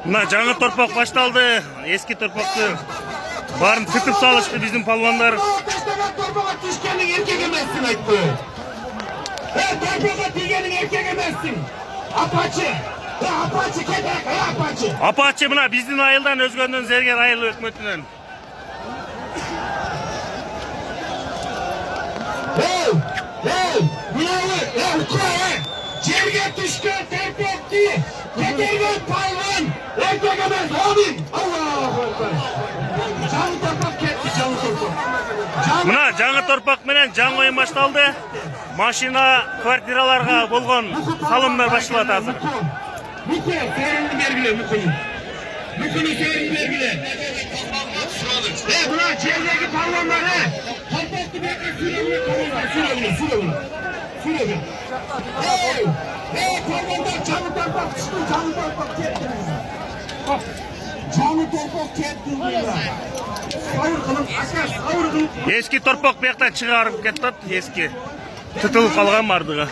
Мына жаңы торпақ башталды. Eski торпақты барын тытып салышты bizim palvanlar. Torpağa düşkenin erkek emezsin ayıttı. Torpağa tüygenin erkek emezsin. Apaçı. Apaçı kedek. Apaçı. Apaçı mına bizden ayıldan özgönden zerger ayıl ökmötünden. Hey! Bravo! Ukrayna! Cerge düşken torpak değil. Ketergen palvan. Erkek emez. Amin. Allahu Ekber. Canlı torpak ketti. Canlı torpak. Mına жаңы торпақ менен жаңы ойын башталды. Машина, квартираларга болгон салымдар башталат азыр. Mükü, seyrelini belgile Mükü'nü. Mükü'nü seyrelini belgile. Buna çevredeki palvanları. Torpaklı bekle sürevine palvanlar. Sürevine. Palvanlar canlı torpak çıktı. Canlı torpak ketti. Canlı torpak ketti. Savur kılın. Asker savur kılın. Eski торпақ бияқтан чыгарып кетті. Eski. Тұтылып қалған бардығы.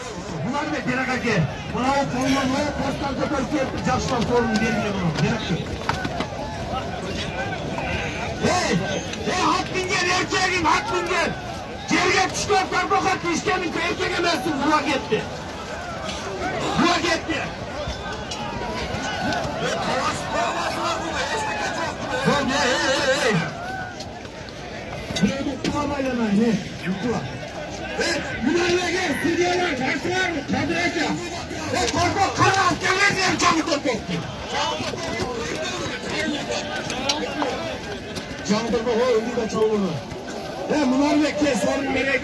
Bunlar ne gerek ake? Buna o palvanlara postal köpek ketti. Yaşlar sorunu verildi bunu. Gerek yok. Hakkın erkeğim, hakkın gel. Cerge çıkar torpak attı. İstemin ki erkek emezsin. Kulak etti. Kulak etti. Hey. Buraya dokumamayla ne? Yukula. Yunan'a gel, Suriye'ler, karşılar mı? Kadıracak. Torpak kanal, gelirler canı torpak. Canı torpak, o öldü de çoğunu. Bunlar bekle, sorun melek.